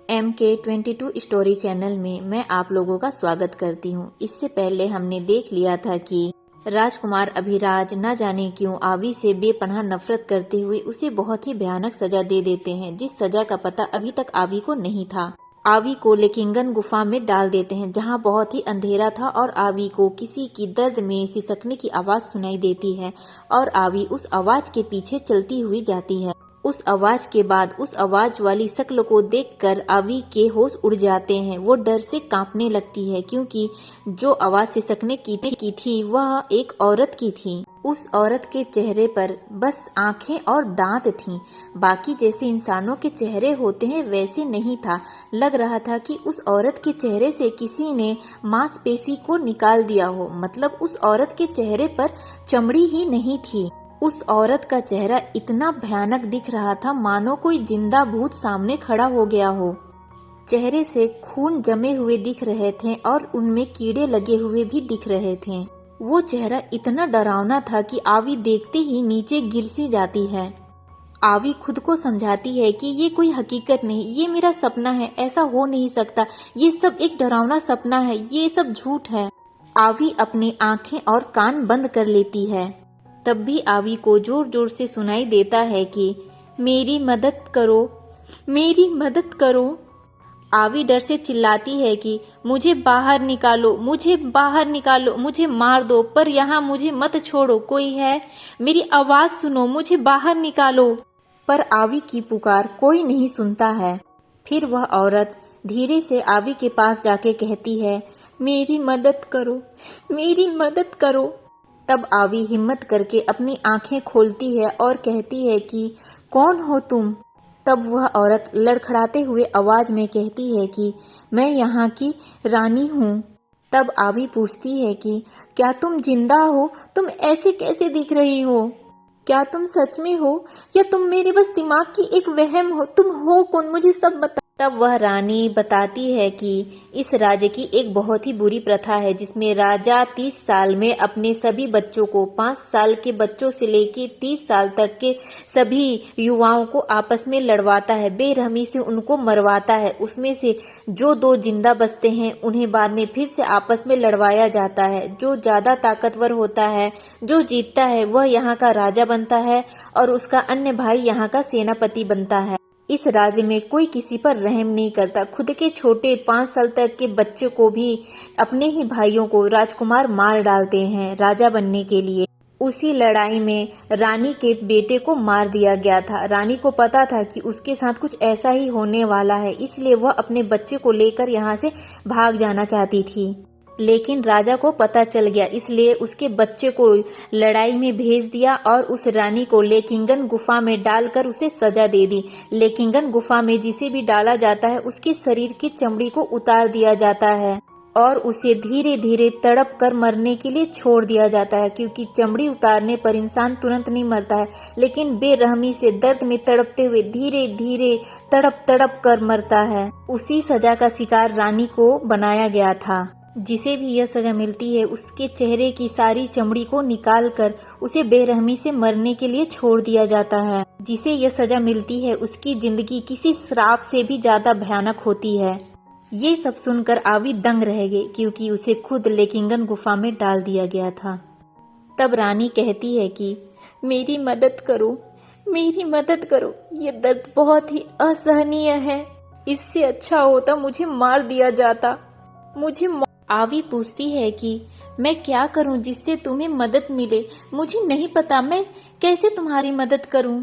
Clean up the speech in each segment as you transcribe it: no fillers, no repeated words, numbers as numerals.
MK22 story channel में मैं आप लोगों का स्वागत करती हूँ। इससे पहले हमने देख लिया था कि राजकुमार अभिराज न जाने क्यों आवी से बेपनाह नफरत करते हुए उसे बहुत ही भयानक सजा दे देते हैं, जिस सजा का पता अभी तक आवी को नहीं था। आवी को लेकिंगन गुफा में डाल देते हैं, जहां बहुत ही अंधेरा था और आवी को किसी की दर्द में सिसकने की आवाज सुनाई देती है और आवी उस आवाज के पीछे चलती हुई जाती है। उस आवाज के बाद उस आवाज वाली शक्ल को देखकर आवी के होश उड़ जाते हैं। वो डर से कांपने लगती है क्योंकि जो आवाज सिसकने की थी वह एक औरत की थी। उस औरत के चेहरे पर बस आंखें और दांत थीं। बाकी जैसे इंसानों के चेहरे होते हैं वैसे नहीं था। लग रहा था कि उस औरत के चेहरे से किसी ने मांसपेशी को निकाल दिया हो। मतलब उस औरत के चेहरे पर चमड़ी ही नहीं थी। उस औरत का चेहरा इतना भयानक दिख रहा था मानो कोई जिंदा भूत सामने खड़ा हो गया हो। चेहरे से खून जमे हुए दिख रहे थे और उनमें कीड़े लगे हुए भी दिख रहे थे। वो चेहरा इतना डरावना था कि आवी देखते ही नीचे गिर सी जाती है। आवी खुद को समझाती है कि ये कोई हकीकत नहीं, ये मेरा सपना है, ऐसा हो नहीं सकता, ये सब एक डरावना सपना है, ये सब झूठ है। आवी अपनी आंखें और कान बंद कर लेती है। तब भी आवी को जोर जोर से सुनाई देता है कि मेरी मदद करो, मेरी मदद करो। आवी डर से चिल्लाती है कि मुझे बाहर निकालो, मुझे बाहर निकालो, मुझे मार दो पर यहाँ मुझे मत छोड़ो, कोई है, मेरी आवाज सुनो, मुझे बाहर निकालो। पर आवी की पुकार कोई नहीं सुनता है। फिर वह औरत धीरे से आवी के पास जाके कहती है, मेरी मदद करो, मेरी मदद करो। तब आवी हिम्मत करके अपनी आंखें खोलती है और कहती है कि कौन हो तुम। तब वह औरत लड़खड़ाते हुए आवाज में कहती है कि मैं यहाँ की रानी हूँ। तब आवी पूछती है कि क्या तुम जिंदा हो? तुम ऐसे कैसे दिख रही हो? क्या तुम सच में हो या तुम मेरे बस दिमाग की एक वहम हो? तुम हो कौन? मुझे सब बता। तब वह रानी बताती है कि इस राज्य की एक बहुत ही बुरी प्रथा है जिसमें राजा 30 साल में अपने सभी बच्चों को 5 साल के बच्चों से लेकर 30 साल तक के सभी युवाओं को आपस में लड़वाता है, बेरहमी से उनको मरवाता है। उसमें से जो 2 जिंदा बचते हैं उन्हें बाद में फिर से आपस में लड़वाया जाता है। जो ज्यादा ताकतवर होता है, जो जीतता है, वह यहाँ का राजा बनता है और उसका अन्य भाई यहाँ का सेनापति बनता है। इस राज्य में कोई किसी पर रहम नहीं करता। खुद के छोटे 5 साल तक के बच्चे को भी अपने ही भाइयों को राजकुमार मार डालते हैं राजा बनने के लिए। उसी लड़ाई में रानी के बेटे को मार दिया गया था। रानी को पता था कि उसके साथ कुछ ऐसा ही होने वाला है, इसलिए वह अपने बच्चे को लेकर यहाँ से भाग जाना चाहती थी। लेकिन राजा को पता चल गया, इसलिए उसके बच्चे को लड़ाई में भेज दिया और उस रानी को लेकिंगन गुफा में डालकर उसे सजा दे दी। लेकिंगन गुफा में जिसे भी डाला जाता है उसके शरीर की चमड़ी को उतार दिया जाता है और उसे धीरे धीरे तड़प कर मरने के लिए छोड़ दिया जाता है, क्योंकि चमड़ी उतारने पर इंसान तुरंत नहीं मरता है, लेकिन बेरहमी से दर्द में तड़पते हुए धीरे धीरे तड़प तड़प कर मरता है। उसी सजा का शिकार रानी को बनाया गया था। जिसे भी यह सजा मिलती है उसके चेहरे की सारी चमड़ी को निकालकर उसे बेरहमी से मरने के लिए छोड़ दिया जाता है। जिसे यह सजा मिलती है उसकी जिंदगी किसी श्राप से भी ज्यादा भयानक होती है। ये सब सुनकर आवी दंग रह गई, क्योंकि उसे खुद लेकिंगन गुफा में डाल दिया गया था। तब रानी कहती है कि मेरी मदद करो, मेरी मदद करो, ये दर्द बहुत ही असहनीय है, इससे अच्छा होता मुझे मार दिया जाता, मुझे। आवी पूछती है कि मैं क्या करूं जिससे तुम्हें मदद मिले? मुझे नहीं पता, मैं कैसे तुम्हारी मदद करूं?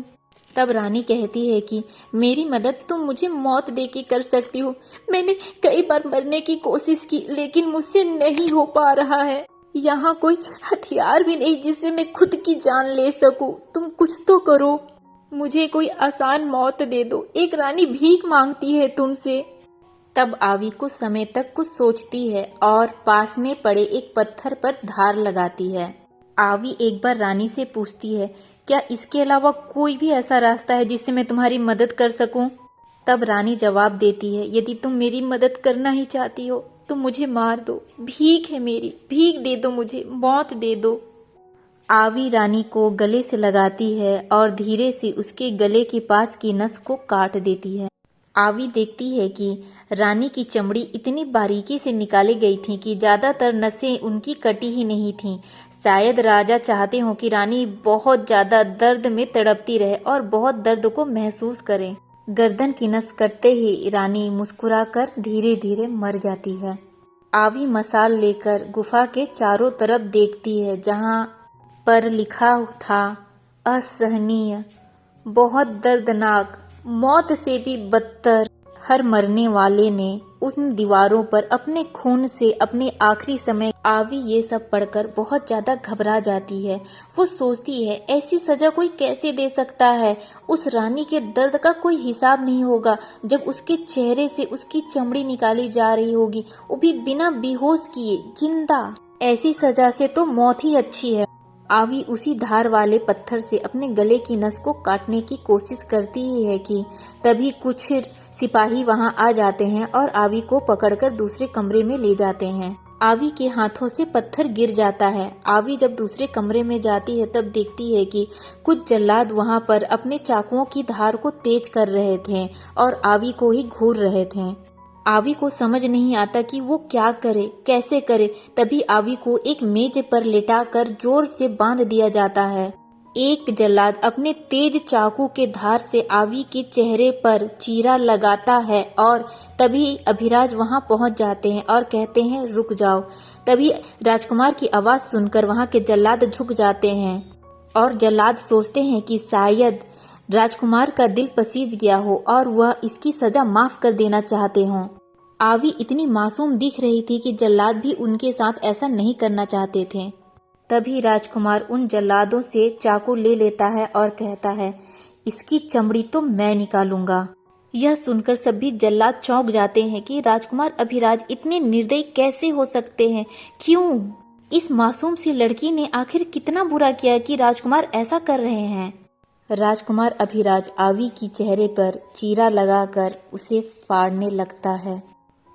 तब रानी कहती है कि मेरी मदद तुम मुझे मौत देके कर सकती हो। मैंने कई बार मरने की कोशिश की लेकिन मुझसे नहीं हो पा रहा है। यहाँ कोई हथियार भी नहीं जिससे मैं खुद की जान ले सकूं। तुम कुछ तो करो, मुझे कोई आसान मौत दे दो। एक रानी भीख मांगती है तुमसे। तब आवी कुछ समय तक कुछ सोचती है और पास में पड़े एक पत्थर पर धार लगाती है। आवी एक बार रानी से पूछती है, क्या इसके अलावा कोई भी ऐसा रास्ता है जिससे मैं तुम्हारी मदद कर सकूं? तब रानी जवाब देती है, यदि तुम मेरी मदद करना ही चाहती हो तो मुझे मार दो, भीख है मेरी, भीख दे दो, मुझे मौत दे दो। आवी रानी को गले से लगाती है और धीरे से उसके गले के पास की नस को काट देती है। आवी देखती है कि रानी की चमड़ी इतनी बारीकी से निकाली गई थी कि ज्यादातर नसें उनकी कटी ही नहीं थीं। शायद राजा चाहते हो कि रानी बहुत ज्यादा दर्द में तड़पती रहे और बहुत दर्द को महसूस करे। गर्दन की नस कटते ही रानी मुस्कुराकर धीरे धीरे मर जाती है। आवी मसाल लेकर गुफा के चारों तरफ देखती है, जहां पर लिखा था असहनीय, बहुत दर्दनाक, मौत से भी बदतर। हर मरने वाले ने उन दीवारों पर अपने खून से अपने आखिरी समय। आवी ये सब पढ़कर बहुत ज्यादा घबरा जाती है। वो सोचती है ऐसी सजा कोई कैसे दे सकता है। उस रानी के दर्द का कोई हिसाब नहीं होगा जब उसके चेहरे से उसकी चमड़ी निकाली जा रही होगी, वो भी बिना बेहोश किए, जिंदा। ऐसी सजा से तो मौत ही अच्छी है। आवी उसी धार वाले पत्थर से अपने गले की नस को काटने की कोशिश करती ही है कि तभी कुछ सिपाही वहां आ जाते हैं और आवी को पकड़कर दूसरे कमरे में ले जाते हैं। आवी के हाथों से पत्थर गिर जाता है। आवी जब दूसरे कमरे में जाती है तब देखती है कि कुछ जल्लाद वहां पर अपने चाकुओं की धार को तेज कर रहे थे और आवी को ही घूर रहे थे। आवी को समझ नहीं आता कि वो क्या करे, कैसे करे। तभी आवी को एक मेज पर लेटाकर जोर से बांध दिया जाता है। एक जल्लाद अपने तेज चाकू के धार से आवी के चेहरे पर चीरा लगाता है और तभी अभिराज वहां पहुंच जाते हैं और कहते हैं रुक जाओ। तभी राजकुमार की आवाज सुनकर वहां के जल्लाद झुक जाते हैं और जल्लाद सोचते हैं कि शायद राजकुमार का दिल पसीज गया हो और वह इसकी सजा माफ कर देना चाहते हों। आवी इतनी मासूम दिख रही थी कि जल्लाद भी उनके साथ ऐसा नहीं करना चाहते थे। तभी राजकुमार उन जल्लादों से चाकू ले लेता है और कहता है इसकी चमड़ी तो मैं निकालूंगा। यह सुनकर सभी जल्लाद चौंक जाते हैं कि राजकुमार अभिराज इतने निर्दयी कैसे हो सकते हैं। क्यों? इस मासूम सी लड़की ने आखिर कितना बुरा किया कि राजकुमार ऐसा कर रहे हैं। राजकुमार अभिराज आवी की चेहरे पर चीरा लगाकर उसे फाड़ने लगता है।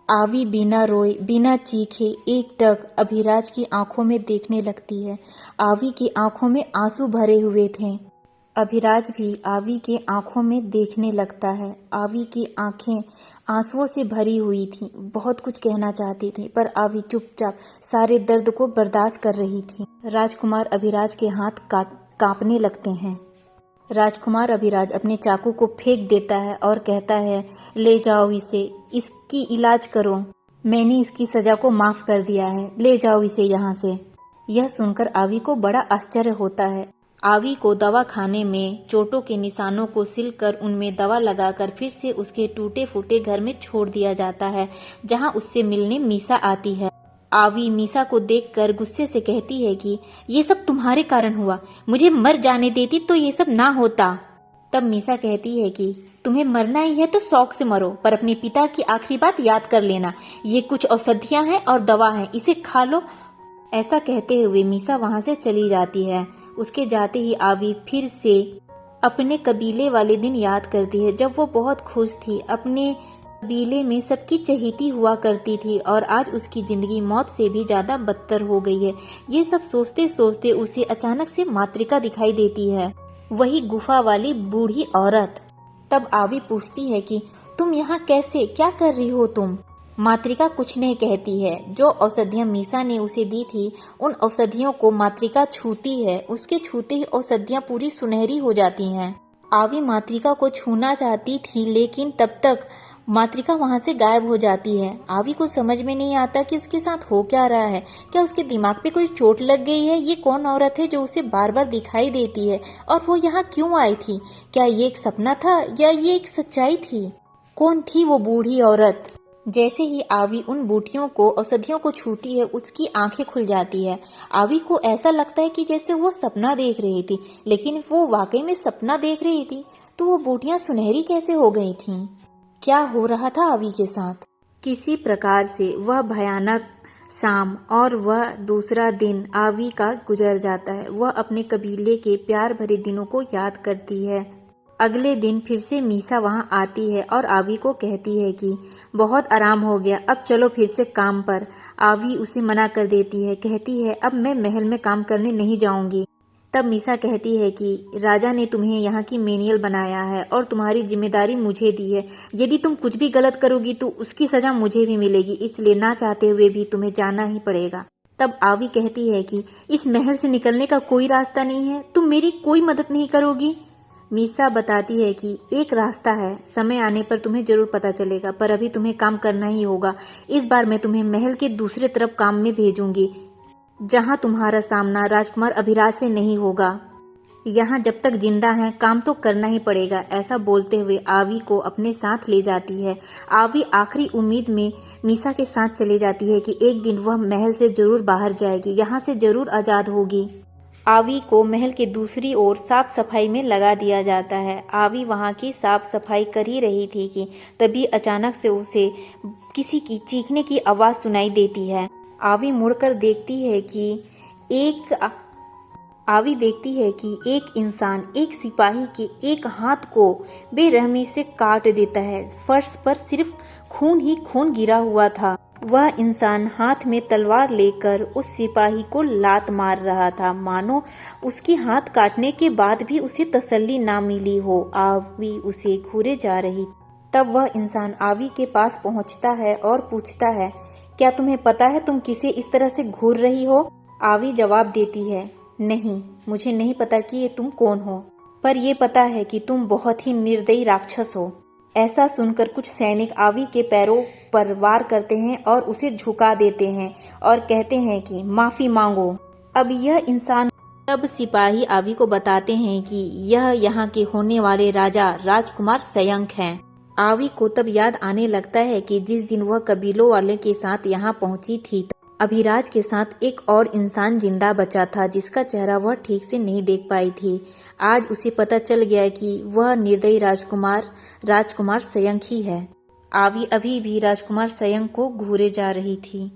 आवी बिना रोए बिना चीखे एकटक अभिराज की आंखों में देखने लगती है। आवी की आंखों में आंसू भरे हुए थे। अभिराज भी आवी के आंखों में देखने लगता है। आवी की आंखें आंसुओं से भरी हुई थीं। बहुत कुछ कहना चाहती थी पर आवी चुपचाप सारे दर्द को बर्दाश्त कर रही थी। राजकुमार अभिराज के हाथ कांपने लगते हैं। राजकुमार अभिराज अपने चाकू को फेंक देता है और कहता है ले जाओ इसे, इसकी इलाज करो। मैंने इसकी सजा को माफ कर दिया है, ले जाओ इसे यहाँ से। यह सुनकर आवी को बड़ा आश्चर्य होता है। आवी को दवा खाने में चोटों के निशानों को सिलकर उनमें दवा लगाकर फिर से उसके टूटे फूटे घर में छोड़ दिया जाता है, जहाँ उससे मिलने मीसा आती है। आवी मीसा को देखकर गुस्से से कहती है कि ये सब तुम्हारे कारण हुआ, मुझे मर जाने देती तो ये सब ना होता। तब मीसा कहती है कि तुम्हें मरना ही है तो शौक से मरो, पर अपने पिता की आखिरी बात याद कर लेना। ये कुछ औषधियां हैं और दवा है, इसे खा लो। ऐसा कहते हुए मीसा वहां से चली जाती है। उसके जाते ही आवी फिर से अपने कबीले वाले दिन याद करती है जब वो बहुत खुश थी। अपने कबीले में सबकी चहेती हुआ करती थी और आज उसकी जिंदगी मौत से भी ज्यादा बदतर हो गई है। ये सब सोचते सोचते उसे अचानक से मातृका दिखाई देती है, वही गुफा वाली बूढ़ी औरत। तब आवी पूछती है कि तुम यहाँ कैसे, क्या कर रही हो तुम? मातृका कुछ नहीं कहती है। जो औषधियाँ मीसा ने उसे दी थी उन औषधियों को मातृका छूती है। उसके छूते ही औषधियाँ पूरी सुनहरी हो जाती हैं। आवी मातृका को छूना चाहती थी लेकिन तब तक मातृका वहां से गायब हो जाती है। आवी को समझ में नहीं आता कि उसके साथ हो क्या रहा है। क्या उसके दिमाग पे कोई चोट लग गई है? ये कौन औरत है जो उसे बार बार दिखाई देती है और वो यहाँ क्यों आई थी? क्या ये एक सपना था या ये एक सच्चाई थी? कौन थी वो बूढ़ी औरत? जैसे ही आवी उन बूटियों को औषधियों को छूती है उसकी आंखें खुल जाती है। आवी को ऐसा लगता है कि जैसे वो सपना देख रही थी, लेकिन वो वाकई में सपना देख रही थी। तो वो बूटियां सुनहरी कैसे हो गई थीं? क्या हो रहा था आवी के साथ? किसी प्रकार से वह भयानक शाम और वह दूसरा दिन आवी का गुजर जाता है। वह अपने कबीले के प्यार भरे दिनों को याद करती है। अगले दिन फिर से मीसा वहां आती है और आवी को कहती है कि बहुत आराम हो गया, अब चलो फिर से काम पर। आवी उसे मना कर देती है, कहती है अब मैं महल में काम करने नहीं जाऊंगी। तब मीसा कहती है कि राजा ने तुम्हें यहाँ की मेनियल बनाया है और तुम्हारी जिम्मेदारी मुझे दी है। यदि तुम कुछ भी गलत करोगी तो उसकी सजा मुझे भी मिलेगी, इसलिए ना चाहते हुए भी तुम्हें जाना ही पड़ेगा। तब आवी कहती है कि इस महल से निकलने का कोई रास्ता नहीं है, तुम मेरी कोई मदद नहीं करोगी। मीसा बताती है कि एक रास्ता है, समय आने पर तुम्हें जरूर पता चलेगा, पर अभी तुम्हें काम करना ही होगा। इस बार मैं तुम्हें महल के दूसरे तरफ काम में भेजूंगी, जहां तुम्हारा सामना राजकुमार अभिराज से नहीं होगा। यहाँ जब तक जिंदा हैं काम तो करना ही पड़ेगा। ऐसा बोलते हुए आवी को अपने साथ ले जाती है। आवी आखिरी उम्मीद में मीसा के साथ चले जाती है कि एक दिन वह महल से जरूर बाहर जाएगी, यहाँ से जरूर आजाद होगी। आवी को महल के दूसरी ओर साफ सफाई में लगा दिया जाता है। आवी वहाँ की साफ सफाई कर ही रही थी कि तभी अचानक से उसे किसी की चीखने की आवाज़ सुनाई देती है। आवी मुड़कर देखती है कि एक इंसान एक सिपाही के एक हाथ को बेरहमी से काट देता है। फर्श पर सिर्फ खून ही खून गिरा हुआ था। वह इंसान हाथ में तलवार लेकर उस सिपाही को लात मार रहा था, मानो उसकी हाथ काटने के बाद भी उसे तसल्ली ना मिली हो। आवी उसे घूरे जा रही। तब वह इंसान आवी के पास पहुंचता है और पूछता है, क्या तुम्हें पता है तुम किसे इस तरह से घूर रही हो? आवी जवाब देती है, नहीं, मुझे नहीं पता कि ये तुम कौन हो, पर यह पता है कि तुम बहुत ही निर्दयी राक्षस हो। ऐसा सुनकर कुछ सैनिक आवी के पैरों पर वार करते हैं और उसे झुका देते हैं और कहते हैं कि माफी मांगो। अब यह इंसान तब सिपाही आवी को बताते हैं कि यह यहाँ के होने वाले राजा राजकुमार सयंक हैं। आवी को तब याद आने लगता है कि जिस दिन वह कबीलों वाले के साथ यहाँ पहुंची थी, अभिराज के साथ एक और इंसान जिंदा बचा था, जिसका चेहरा वह ठीक से नहीं देख पाई थी। आज उसे पता चल गया कि वह निर्दयी राजकुमार सयंक ही है। आवी अभी भी राजकुमार सयंक को घूरे जा रही थी।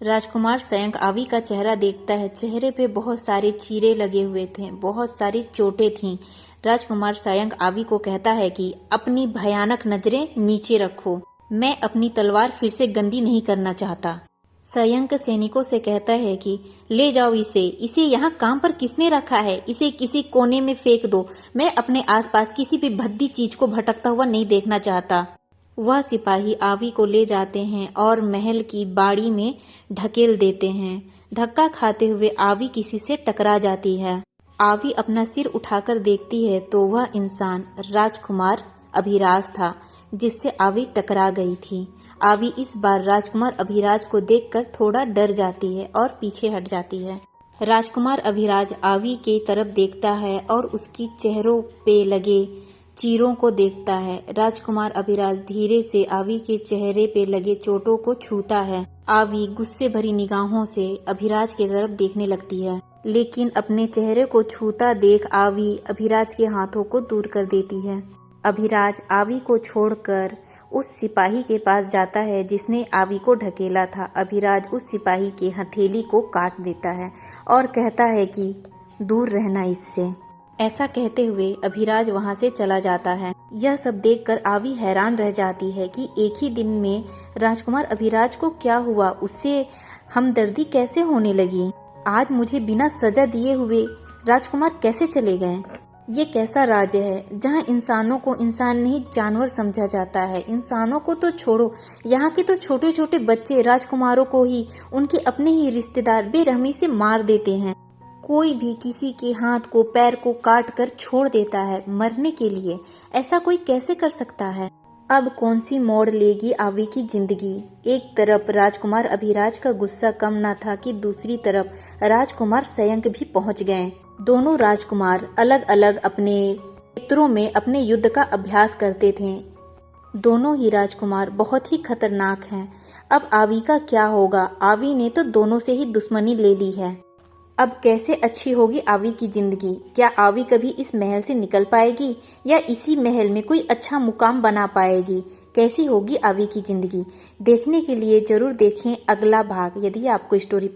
राजकुमार सयंक आवी का चेहरा देखता है। चेहरे पे बहुत सारे चीरे लगे हुए थे, बहुत सारी चोटें थीं। राजकुमार सयंक आवी को कहता है कि अपनी भयानक नजरें नीचे रखो, मैं अपनी तलवार फिर से गंदी नहीं करना चाहता। सयंक सैनिकों से कहता है कि ले जाओ इसे यहाँ काम पर किसने रखा है? इसे किसी कोने में फेंक दो। मैं अपने आसपास किसी भी भद्दी चीज को भटकता हुआ नहीं देखना चाहता। वह सिपाही आवी को ले जाते हैं और महल की बाड़ी में ढकेल देते हैं। धक्का खाते हुए आवी किसी से टकरा जाती है। आवी अपना सिर उठाकर देखती है तो वह इंसान राजकुमार अभिराज था, जिससे आवी टकरा गई थी। आवी इस बार राजकुमार अभिराज को देखकर थोड़ा डर जाती है और पीछे हट जाती है। राजकुमार अभिराज आवी के तरफ देखता है और उसकी चेहरों पे लगे चीरों को देखता है। राजकुमार अभिराज धीरे से आवी के चेहरे पे लगे चोटों को छूता है। आवी गुस्से भरी निगाहों से अभिराज की तरफ देखने लगती है, लेकिन अपने चेहरे को छूता देख आवी अभिराज के हाथों को दूर कर देती है। अभिराज आवी को छोड़कर उस सिपाही के पास जाता है जिसने आवी को ढकेला था। अभिराज उस सिपाही के हथेली को काट देता है और कहता है कि दूर रहना इससे। ऐसा कहते हुए अभिराज वहां से चला जाता है। यह सब देखकर आवी हैरान रह जाती है कि एक ही दिन में राजकुमार अभिराज को क्या हुआ, उससे हमदर्दी कैसे होने लगी। आज मुझे बिना सजा दिए हुए राजकुमार कैसे चले गए? ये कैसा राज्य है जहाँ इंसानों को इंसान नहीं जानवर समझा जाता है। इंसानों को तो छोड़ो, यहाँ के तो छोटे छोटे बच्चे राजकुमारों को ही उनके अपने ही रिश्तेदार बेरहमी से मार देते हैं। कोई भी किसी के हाथ को पैर को काट कर छोड़ देता है मरने के लिए। ऐसा कोई कैसे कर सकता है? अब कौन सी मोड़ लेगी आवी की जिंदगी? एक तरफ राजकुमार अभिराज का गुस्सा कम न था कि दूसरी तरफ राजकुमार सयंक भी पहुंच गए। दोनों राजकुमार अलग अलग अपने क्षेत्रों में अपने युद्ध का अभ्यास करते थे। दोनों ही राजकुमार बहुत ही खतरनाक हैं। अब आवी का क्या होगा? आवी ने तो दोनों से ही दुश्मनी ले ली है। अब कैसे अच्छी होगी आवी की जिंदगी? क्या आवी कभी इस महल से निकल पाएगी या इसी महल में कोई अच्छा मुकाम बना पाएगी? कैसी होगी आवी की जिंदगी? देखने के लिए जरूर देखें अगला भाग। यदि आपको स्टोरी